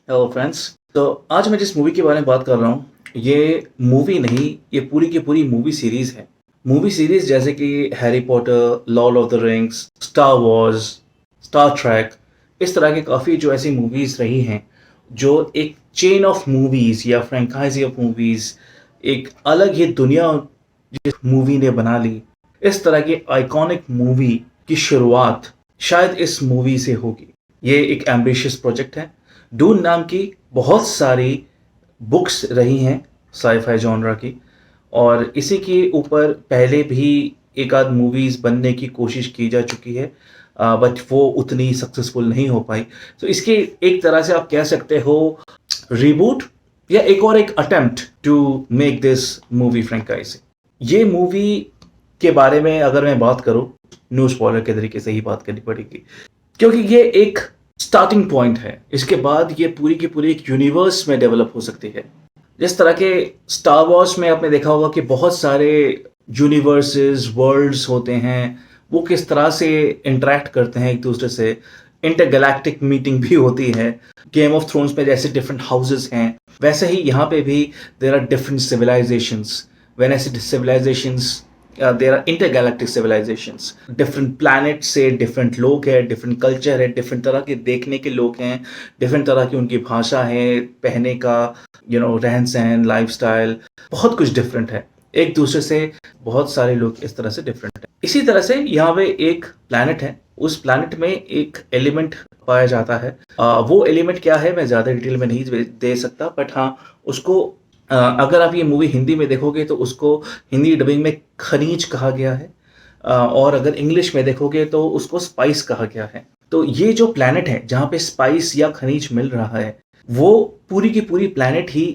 Hello friends. तो आज मैं जिस मूवी के बारे में बात कर रहा हूँ, ये मूवी नहीं, ये पूरी की पूरी मूवी सीरीज़ है। मूवी सीरीज़ जैसे कि Harry Potter, Lord of the rings, star Wars, Star Trek, इस तरह की काफ़ी जो ऐसी मूवीज़ रही हैं, जो एक चेन ऑफ मूवीज़ या फ्रैंचाइज़ी ऑफ मूवीज़, एक अलग ही दुनिया जिस मूवी ने बना ली। इस तरह की आइकॉनिक मूवी की शुरुआत शायद इस मूवी से होगी। ये एक एम्बिशियस प्रोजेक्ट है। डून नाम की बहुत सारी बुक्स रही हैं साइ-फाई जॉनरा की, और इसी के ऊपर पहले भी एक आध मूवीज़ बनने की कोशिश की जा चुकी है, बट वो उतनी सक्सेसफुल नहीं हो पाई। तो इसकी एक तरह से आप कह सकते हो रीबूट या एक attempt to make this movie franchise. ये मूवी के बारे में अगर मैं बात करूँ, नो स्पॉइलर के तरीके से ही बात करनी पड़ेगी। क्योंकि ये एक स्टार्टिंग पॉइंट है। इसके बाद ये पूरी की पूरी एक यूनिवर्स में डेवलप हो सकती है। जिस तरह के स्टार वॉर्स में आपने देखा होगा कि बहुत सारे यूनिवर्सेस, वर्ल्ड्स होते हैं, वो किस तरह से इंटरैक्ट करते हैं एक-दूसरे से। इंटरगैलेक्टिक मीटिंग भी होती है। गेम ऑफ थ्रोन्स में जैसे डिफरेंट हाउसेस हैं, वैसे ही यहाँ पे भी there are different civilizations. When I say civilizations, there are intergalactic civilizations. Different planet से डिफरेंट लोग हैं, डिफरेंट कल्चर है, डिफरेंट तरह के देखने के लोग हैं, डिफरेंट तरह की उनकी भाषा है, पहने का रहन-सहन, लाइफ़स्टाइल, बहुत कुछ डिफरेंट है। एक दूसरे से बहुत सारे लोग इस तरह से डिफरेंट हैं। इसी तरह से यहाँ पे एक प्लैनेट है, उस प्लैनेट में एक एलिमेंट पाया जाता है। वो एलिमेंट क्या है मैं ज़्यादा डिटेल में नहीं दे सकता, बट हाँ, उसको अगर आप ये मूवी हिंदी में देखोगे तो उसको हिंदी डबिंग में खनिज कहा गया है, और अगर इंग्लिश में देखोगे तो उसको स्पाइस कहा गया है। तो ये जो प्लैनेट है जहाँ पे स्पाइस या खनिज मिल रहा है, वो पूरी की पूरी प्लैनेट ही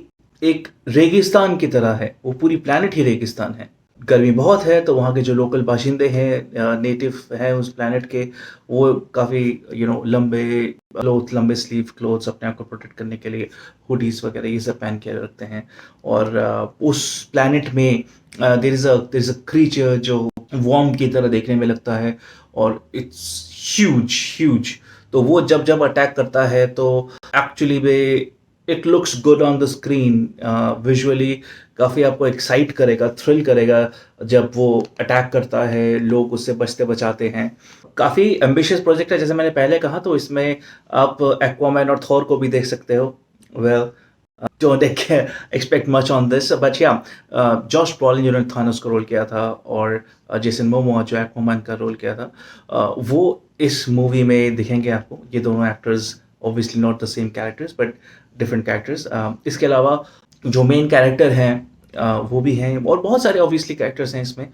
एक रेगिस्तान की तरह है। वो पूरी प्लैनेट ही रेगिस्तान है। गर्मी बहुत है तो वहाँ के जो लोकल बाशिंदे हैं, नेटिव हैं उस प्लैनेट के, वो काफ़ी लंबे क्लोथ, लंबे स्लीव क्लोथ्स अपने आप को प्रोटेक्ट करने के लिए हुडीज़ वगैरह ये सब पहन के रखते हैं। और उस प्लैनेट में देयर इज़ अ क्रीचर जो वर्म की तरह देखने में लगता है, और इट्स ह्यूज ह्यूज। तो वो जब जब अटैक करता है तो एक्चुअली में it looks good on the screen. Visually काफ़ी आपको एक्साइट करेगा, थ्रिल करेगा जब वो अटैक करता है, लोग उससे बचते बचाते हैं। काफ़ी एम्बिशियस प्रोजेक्ट है, जैसे मैंने पहले कहा, तो इसमें आप एक्वामैन और थॉर को भी देख सकते हो। Well, don't expect much on this, but या जॉश ब्रॉलिन जिन्होंने थानोस का रोल किया था, और जेसन मोमोआ जो एक्वामैन का रोल किया था, वो इस मूवी में दिखेंगे आपको। ये दोनों actors obviously not the same characters but different characters. इसके अलावा जो मेन कैरेक्टर हैं, वो भी हैं, और बहुत सारे ऑब्वियसली कैरेक्टर्स हैं इसमें।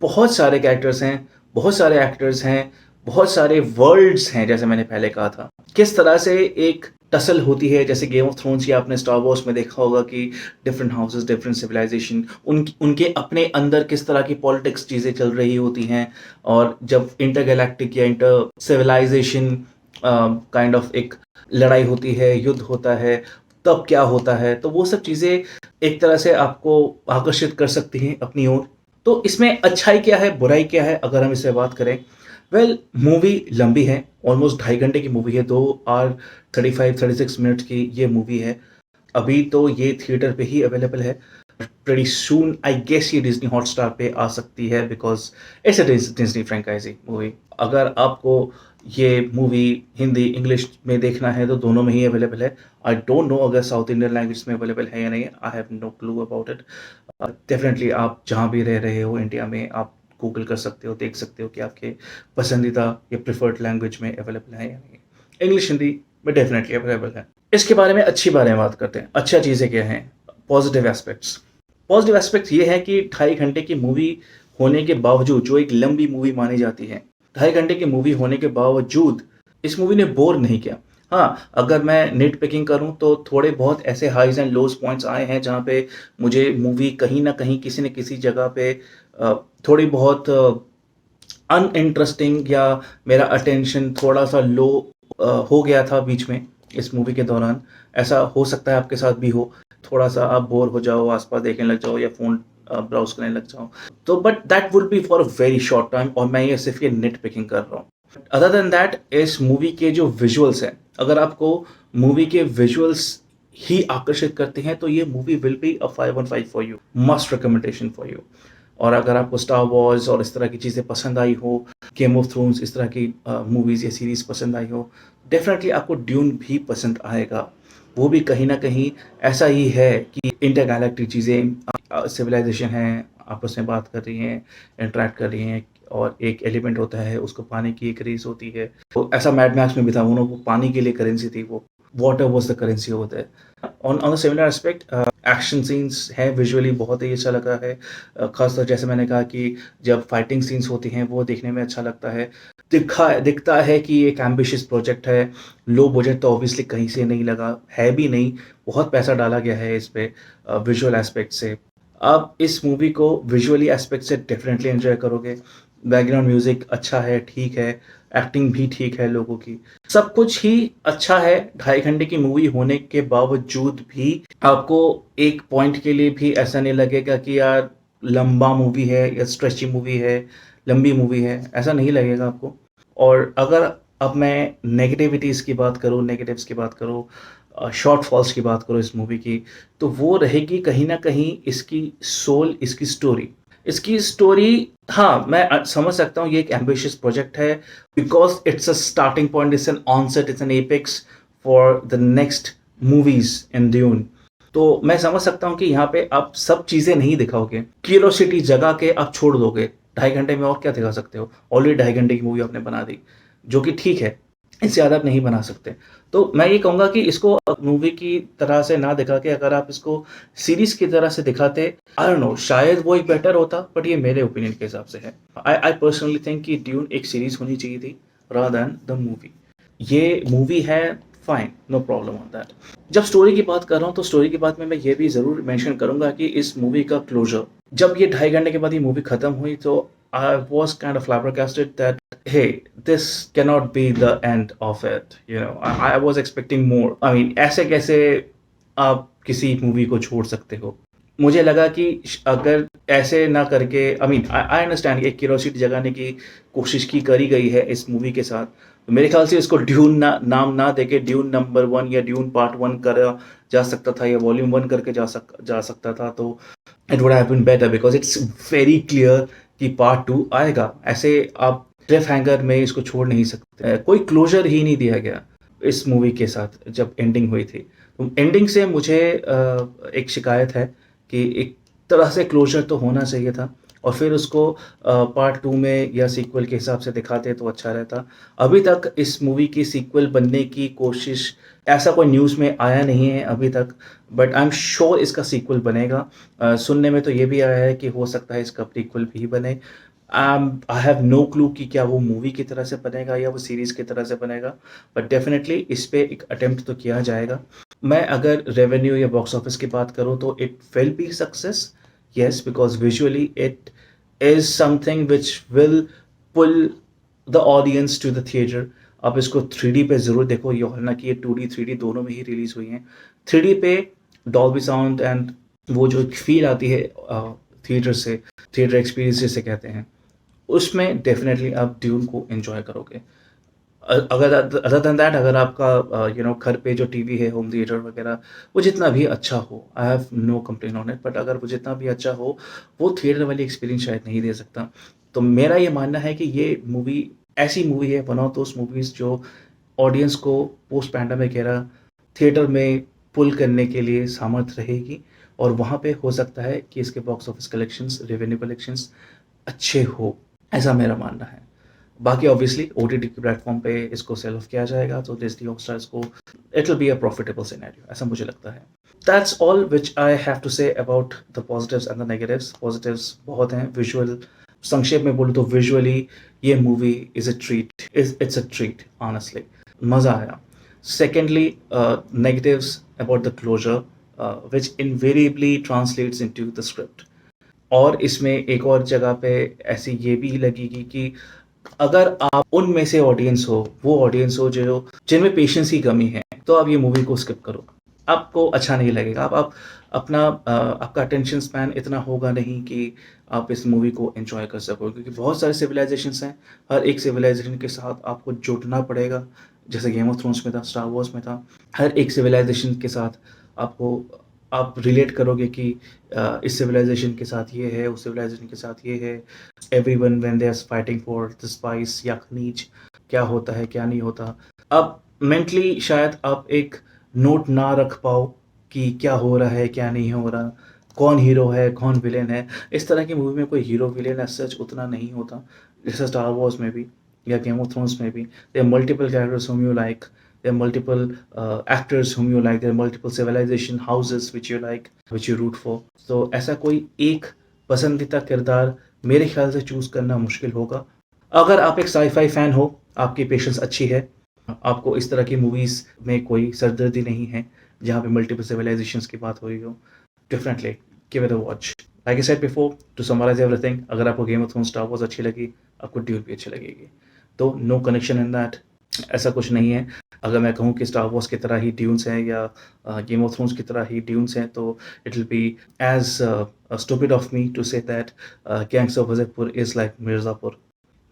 बहुत सारे कैरेक्टर्स हैं, बहुत सारे एक्टर्स हैं, बहुत सारे वर्ल्ड्स हैं, जैसे मैंने पहले कहा था। किस तरह से एक टसल होती है, जैसे गेम ऑफ थ्रोन्स या आपने स्टार वॉर्स में देखा होगा कि डिफरेंट हाउसेस, डिफरेंट सिविलाइजेशन, उनके अपने अंदर किस तरह की पॉलिटिक्स चीज़ें चल रही होती हैं। और जब इंटरगैलेक्टिक या इंटर सिविलाइजेशन काइंड ऑफ एक लड़ाई होती है, युद्ध होता है, तब क्या होता है, तो वो सब चीज़ें एक तरह से आपको आकर्षित कर सकती हैं अपनी ओर। तो इसमें अच्छाई क्या है, बुराई क्या है, अगर हम इससे बात करें? वेल, मूवी लंबी है, ऑलमोस्ट 2.5 घंटे की मूवी है, 2 आवर 35-36 मिनट की ये मूवी है। अभी तो ये थिएटर पे ही अवेलेबल है। प्रीटी सून आई गेस ये डिज़नी हॉटस्टार पे आ सकती है, because it's a Disney franchise movie. अगर आपको ये मूवी हिंदी, इंग्लिश में देखना है तो दोनों में ही अवेलेबल है। आई डोंट नो अगर साउथ इंडियन लैंग्वेज में अवेलेबल है या नहीं, I have no clue about it. Definitely आप जहाँ भी रह रहे हो इंडिया में, आप गूगल कर सकते हो, देख सकते हो कि आपके पसंदीदा या प्रेफर्ड लैंग्वेज में अवेलेबल है या नहीं। इंग्लिश, हिंदी में डेफ़िनेटली अवेलेबल है। इसके बारे में, अच्छी बारे में बात करते हैं। अच्छा चीज़ें क्या हैं? Positive aspects. पॉज़िटिव एस्पेक्ट ये है कि 2.5 घंटे की मूवी होने के बावजूद, जो एक लंबी मूवी मानी जाती है, 2.5 घंटे की मूवी होने के बावजूद इस मूवी ने बोर नहीं किया। हाँ, अगर मैं निट पिकिंग करूँ तो थोड़े बहुत ऐसे हाइज़ एंड लोज़ पॉइंट्स आए हैं जहाँ पे मुझे मूवी कहीं न कहीं, किसी न किसी जगह पे अ, थोड़ी बहुत अनइंटरेस्टिंग, या मेरा अटेंशन थोड़ा-सा लो हो गया था बीच में इस मूवी के दौरान। ऐसा हो सकता है आपके साथ भी हो। थोड़ा-सा आप बोर हो जाओ, आस-पास देखने लग जाओ या फ़ोन ब्राउज़ करने लग जाओ। तो but that would be for a very short time, और मैं ये सिर्फ़ ये निट पिकिंग कर रहा हूँ। अदर देन दैट इस मूवी के जो विजुअल्स हैं, अगर आपको मूवी के विजुअल्स ही आकर्षित करते हैं तो ये movie will be a 5/5 for you, must recommendation for you. और अगर आपको स्टार वॉर्स और इस तरह की चीज़ें पसंद आई हो, गेम ऑफ थ्रोन्स इस तरह की मूवीज़ या सीरीज़ पसंद आई हो, डेफिनेटली आपको ड्यून भी पसंद आएगा। वो भी कहीं न कहीं ऐसा ही है कि इंटरगैलेक्टिक चीज़ें, सिविलाइज़ेशन है, आपस में बात कर रही हैं, इंटरैक्ट कर रही हैं और एक एलिमेंट होता है, उसको पाने की एक रेस होती है। तो ऐसा मैड मैक्स में भी था, उन्हों को पानी के लिए करेंसी थी वो, water was the currency over there. On a similar aspect action scenes हैं, विजुअली बहुत ही अच्छा लगा है। ख़ासतौर जैसे मैंने कहा कि जब फाइटिंग सीन्स होती हैं वो देखने में अच्छा लगता है। दिखता है कि एक एम्बिशियस प्रोजेक्ट है, लो बजट तो ऑब्वियसली कहीं से नहीं लगा, है भी नहीं, बहुत पैसा डाला गया है इस पे विजुअल एस्पेक्ट से। आप इस मूवी को विजुअली एस्पेक्ट से डेफिनेटली एन्जॉय करोगे। बैकग्राउंड म्यूज़िक अच्छा है, ठीक है, एक्टिंग भी ठीक है लोगों की। सब कुछ ही अच्छा है, 2.5 घंटे की मूवी होने के बावजूद भी आपको एक पॉइंट के लिए भी ऐसा नहीं लगेगा कि यार लंबा मूवी है या स्ट्रेची मूवी है, लंबी मूवी है, ऐसा नहीं लगेगा आपको। और अगर अब मैं नेगेटिविटीज़ की बात करूँ, नेगेटिव्स की बात करूँ, शॉर्टफॉल्स की बात करूँ इस मूवी की, तो वो रहेगी कहीं न कहीं इसकी सोल, इसकी स्टोरी। इसकी स्टोरी हाँ, मैं समझ सकता हूँ ये एक एम्बिशियस प्रोजेक्ट है because it's a starting point, it's an onset, it's an apex for the next movies in Dune. तो मैं समझ सकता हूँ कि यहाँ पे आप सब चीज़ें नहीं दिखाओगे, क्यूरियोसिटी जगा के आप छोड़ दोगे। 2.5 घंटे में और क्या दिखा सकते हो? ऑलरेडी 2.5 घंटे की मूवी आपने बना दी, जो कि ठीक है, इससे ज़्यादा आप नहीं बना सकते। तो मैं ये कहूँगा कि इसको मूवी की तरह से ना दिखा के अगर आप इसको सीरीज़ की तरह से दिखाते, आई डोंट नो, शायद वो एक बेटर होता, बट ये मेरे ओपिनियन के हिसाब से है। आई पर्सनली थिंक कि ड्यून एक सीरीज़ होनी चाहिए थी रादर दैन द मूवी। ये मूवी है, fine, no problem on that. जब स्टोरी की बात कर रहा हूँ तो स्टोरी की बात में मैं ये भी ज़रूर मेंशन करूँगा कि इस मूवी का क्लोज़र, जब ये 2.5 घंटे के बाद ये मूवी खत्म हुई तो I was kind of flabbergasted that hey, this cannot be the end of it, you know. I was expecting more. I mean, ऐसे कैसे आप किसी मूवी को छोड़ सकते हो? मुझे लगा कि अगर ऐसे ना करके, आई मीन आई अंडरस्टैंड, एक क्यूरियोसिटी जगाने की कोशिश की करी गई है इस मूवी के साथ। तो मेरे ख्याल से इसको ड्यून नाम ना देके ड्यून नंबर 1 या ड्यून पार्ट 1 करा जा सकता था या वॉल्यूम 1 करके जा सकता था, तो it would have been better because it's very clear कि पार्ट 2 आएगा। ऐसे आप क्लिफ हैंगर में इसको छोड़ नहीं सकते। कोई क्लोज़र ही नहीं दिया गया इस मूवी के साथ जब एंडिंग हुई थी। तो एंडिंग से मुझे एक शिकायत है कि एक तरह से क्लोज़र तो होना चाहिए था और फिर उसको पार्ट 2 में या सीक्वल के हिसाब से दिखाते तो अच्छा रहता। अभी तक इस मूवी की सीक्वल बनने की कोशिश, ऐसा कोई न्यूज़ में आया नहीं है अभी तक, बट आई एम श्योर इसका सीक्वल बनेगा। सुनने में तो ये भी आया है कि हो सकता है इसका प्रीक्वल भी बने। आई हैव नो क्लू कि क्या वो मूवी की तरह से बनेगा या वो सीरीज़ की तरह से बनेगा, बट डेफ़िनेटली इस पे एक अटेम्प्ट तो किया जाएगा। मैं अगर रेवेन्यू या बॉक्स ऑफिस की बात करूँ तो it will be success, yes, because visually it is something which will pull the audience to the theatre. आप इसको 3D पे ज़रूर देखो, ये हालाँकि ये 2D 3D दोनों में ही रिलीज़ हुई हैं। 3D पे डॉल्बी साउंड एंड वो जो एक फ़ील आती है थिएटर से, थिएटर एक्सपीरियंस जिसे कहते हैं, उसमें डेफ़िनेटली आप ड्यून को एन्जॉय करोगे। अगर अदर देन दैट, अगर आपका घर पे जो टीवी है, होम थिएटर वगैरह, वो जितना भी अच्छा हो, I have no complain on it, but अगर वो जितना भी अच्छा हो, वो थिएटर वाली एक्सपीरियंस शायद नहीं दे सकता। तो मेरा ये मानना है कि ये मूवी ऐसी मूवी है, वन ऑफ दोज़ मूवीज़ जो ऑडियंस को पोस्ट पैंडेमिक एरा थिएटर में पुल करने के लिए सामर्थ्य रहेगी और वहाँ पे हो सकता है कि इसके box office collections, revenue collections अच्छे हो, ऐसा मेरा मानना है। बाकी ऑब्वियसली ओटीटी के प्लेटफ़ॉर्म पे इसको सेल ऑफ किया जाएगा तो डिज़नी हॉटस्टार इसको, it will be a profitable scenario, ऐसा मुझे लगता है। That's all which I have to say about the positives and the negatives. Positives बहुत हैं, विजुअल, संक्षेप में बोलूँ तो विजुअली ये movie is a treat, it's a treat honestly, मज़ा आया। Secondly, negatives about the closure, which invariably translates into the script। और इसमें एक और जगह पे ऐसी ये भी लगेगी कि अगर आप उनमें से ऑडियंस हो, वो ऑडियंस हो जो जिनमें पेशेंस की कमी है, तो आप ये मूवी को स्किप करो। आपको अच्छा नहीं लगेगा। आप अपना आपका अटेंशन स्पैन इतना होगा नहीं कि आप इस मूवी को एन्जॉय कर सको, क्योंकि बहुत सारे सिविलाइज़ेशंस हैं, हर एक सिविलाइज़ेशन के साथ आपको जुड़ना पड़ेगा, जैसे गेम ऑफ थ्रोन्स में था, स्टार वॉर्स में था। हर एक सिविलाइज़ेशन के साथ आपको आप रिलेट करोगे कि इस सिविलाइज़ेशन के साथ ये है, उस सिविलाइज़ेशन के साथ ये है। Everyone when they are fighting for the spice या खनिज, क्या होता है, क्या नहीं होता। अब मेंटली शायद आप एक नोट ना रख पाओ कि क्या हो रहा है, क्या नहीं हो रहा, कौन हीरो है, कौन विलेन है। इस तरह की मूवी में कोई हीरो विलेन एज़ सच उतना नहीं होता, जैसे स्टार वॉर्स में भी या गेम ऑफ थ्रोन्स में भी। There are multiple characters whom you like, there are multiple actors whom you like, there are multiple civilization houses which you like, which you root for. तो ऐसा कोई एक पसंदीदा किरदार मेरे ख्याल से चूज़ करना मुश्किल होगा। अगर आप एक साइ-फाई फ़ैन हो, आपकी पेशेंस अच्छी है, आपको इस तरह की मूवीज़ में कोई सरदर्दी नहीं है, जहाँ पे मल्टीपल सिविलाइज़ेशंस की बात हो रही हो, definitely give it a watch. Like I said before, to summarise everything, अगर आपको Game of Thrones, Star Wars अच्छी लगी, आपको ड्यून भी अच्छी लगेगी। तो नो कनेक्शन इन दैट, ऐसा कुछ नहीं है। अगर मैं कहूँ कि स्टार वॉर्स की तरह ही ड्यून्स हैं या गेम ऑफ थ्रोन्स की तरह ही ड्यून्स हैं, तो it will be as stupid of me to say that Gangs of Wasseypur is like Mirzapur.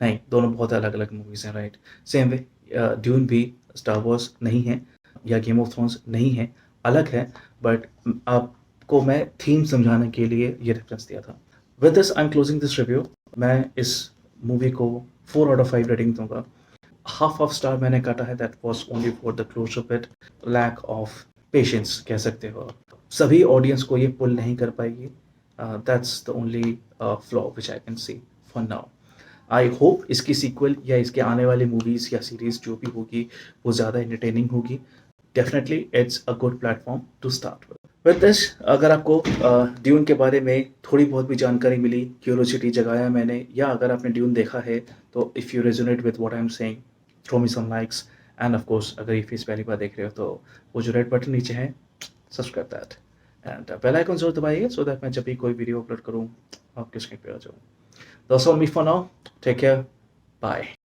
नहीं, दोनों बहुत अलग-अलग मूवीज़ हैं, राइट? सेम वे ड्यून भी स्टार वॉर्स नहीं है या गेम ऑफ थ्रोन्स नहीं है, अलग है, बट आपको मैं थीम समझाने के लिए ये रेफ़रेंस दिया था। With this I am closing this review. मैं इस मूवी को 4 आउट ऑफ 5 रेटिंग दूँगा। हाफ ऑफ स्टार मैंने काटा है, that was only for the closure bit, lack of patience कह सकते हो आप। सभी ऑडियंस को ये पुल नहीं कर पाएगी। That's the only flaw which I can see for now. I hope इसकी सीक्वल या इसके आने वाली मूवीज़ या सीरीज़ जो भी होगी, वो ज़्यादा एंटरटेनिंग होगी। Definitely it's a good platform to start with. With this, अगर आपको ड्यून के बारे में थोड़ी बहुत भी जानकारी मिली, क्यूरियोसिटी जगाया मैंने, या अगर आपने ड्यून देखा है, तो if you resonate with what I am saying, throw me some likes, and of course अगर ये फेस पहली बार देख रहे हो, तो वो जो रेड बटन नीचे है, subscribe that, and bell icon ज़रूर दबाइए, सो दैट मैं जब भी कोई वीडियो अपलोड करूँ, आपके स्क्रीन पे आ जाऊँ। That's all me for now. Take care. Bye.